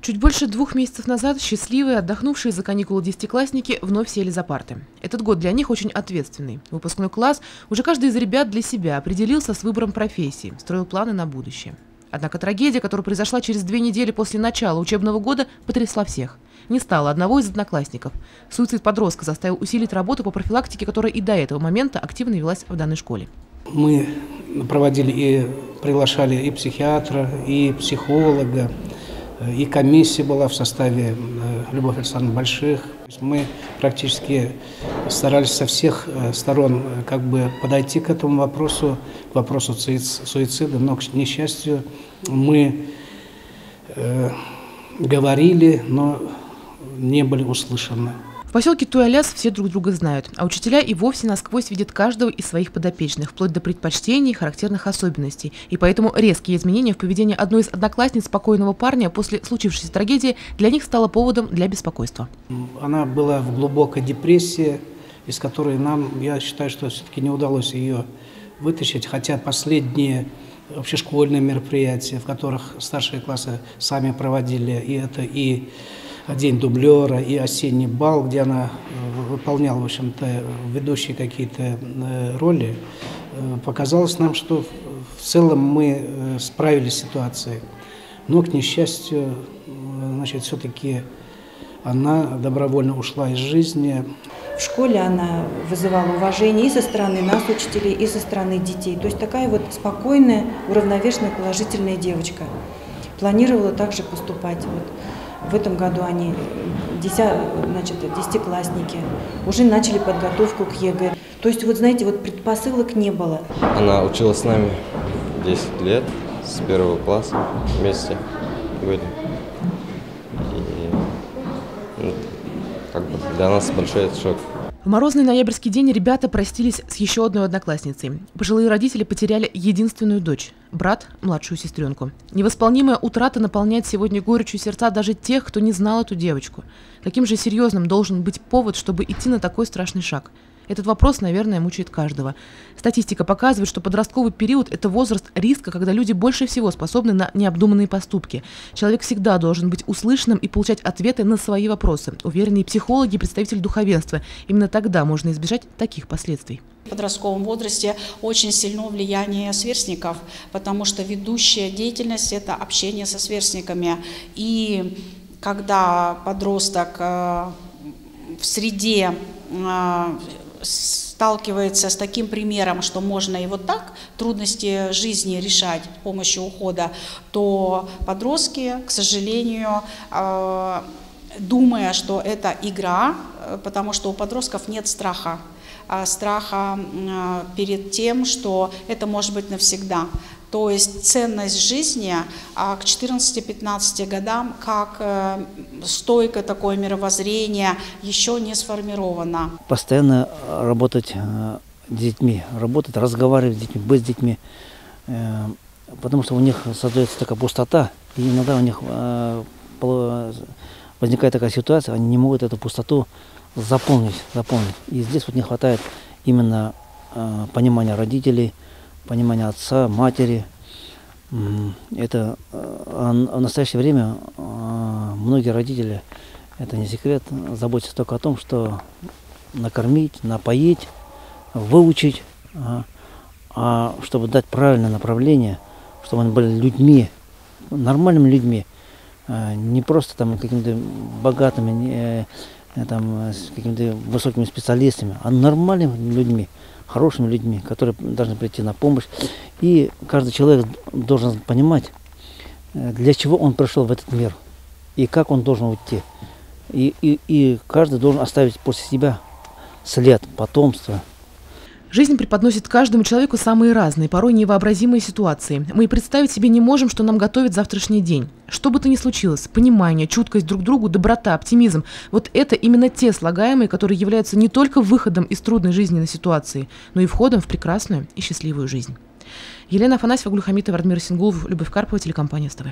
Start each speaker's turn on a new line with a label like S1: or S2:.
S1: Чуть больше 2 месяцев назад счастливые, отдохнувшие за каникулы десятиклассники вновь сели за парты. Этот год для них очень ответственный. Выпускной класс уже каждый из ребят для себя определился с выбором профессии, строил планы на будущее. Однако трагедия, которая произошла через 2 недели после начала учебного года, потрясла всех. Не стало одного из одноклассников. Суицид подростка заставил усилить работу по профилактике, которая и до этого момента активно велась в данной школе.
S2: Мы проводили и приглашали и психиатра, и психолога, и комиссия была в составе Любовь Александровны Больших. Мы практически старались со всех сторон подойти к этому вопросу, к вопросу суицида, но, к несчастью, мы говорили, но не были услышаны.
S1: В поселке Туй-Аляс все друг друга знают, а учителя и вовсе насквозь видят каждого из своих подопечных, вплоть до предпочтений и характерных особенностей. И поэтому резкие изменения в поведении одной из одноклассниц покойного парня после случившейся трагедии для них стало поводом для беспокойства.
S2: Она была в глубокой депрессии, из которой нам, я считаю, что все-таки не удалось ее вытащить, хотя последние общешкольные мероприятия, в которых старшие классы сами проводили, и это и День дублера, и осенний бал, где она выполняла, в общем-то, ведущие какие-то роли, показалось нам, что в целом мы справились с ситуацией. Но, к несчастью, все-таки она добровольно ушла из жизни.
S3: В школе она вызывала уважение и со стороны нас, учителей, и со стороны детей. То есть такая вот спокойная, уравновешенная, положительная девочка. Планировала также поступать. В этом году они, десятиклассники, уже начали подготовку к ЕГЭ. То есть, предпосылок не было.
S4: Она училась с нами 10 лет, с 1 класса вместе были. И для нас большой шок.
S1: В морозный ноябрьский день ребята простились с еще одной одноклассницей. Пожилые родители потеряли единственную дочь, брат, младшую сестренку. Невосполнимая утрата наполняет сегодня горечью сердца даже тех, кто не знал эту девочку. Каким же серьезным должен быть повод, чтобы идти на такой страшный шаг? Этот вопрос, наверное, мучает каждого. Статистика показывает, что подростковый период – это возраст риска, когда люди больше всего способны на необдуманные поступки. Человек всегда должен быть услышанным и получать ответы на свои вопросы. Уверены и психологи, и представители духовенства. Именно тогда можно избежать таких последствий.
S5: В подростковом возрасте очень сильно влияние сверстников, потому что ведущая деятельность – это общение со сверстниками. И когда подросток в среде сталкивается с таким примером, что можно и вот так трудности жизни решать с помощью ухода, то подростки, к сожалению, думая, что это игра, потому что у подростков нет страха перед тем, что это может быть навсегда. То есть ценность жизни к 14-15 годам, как стойкое такое мировоззрение, еще не сформировано.
S6: Постоянно работать с детьми, разговаривать с детьми, быть с детьми, потому что у них создается такая пустота, и иногда у них возникает такая ситуация, они не могут эту пустоту заполнить. И здесь не хватает именно понимания родителей, понимание отца, матери. Это в настоящее время многие родители, это не секрет, заботятся только о том, что накормить, напоить, выучить, а чтобы дать правильное направление, чтобы они были людьми, нормальными людьми, не просто какими-то богатыми, с какими-то высокими специалистами, а нормальными людьми, хорошими людьми, которые должны прийти на помощь. И каждый человек должен понимать, для чего он пришел в этот мир и как он должен уйти. И каждый должен оставить после себя след, потомство.
S1: Жизнь преподносит каждому человеку самые разные, порой невообразимые ситуации. Мы и представить себе не можем, что нам готовит завтрашний день. Что бы то ни случилось, понимание, чуткость друг к другу, доброта, оптимизм – вот это именно те слагаемые, которые являются не только выходом из трудной жизненной ситуации, но и входом в прекрасную и счастливую жизнь. Елена Афанасьева, Гульхамитова, Радмир Сингулов, Любовь Карпова, телекомпания СТВ.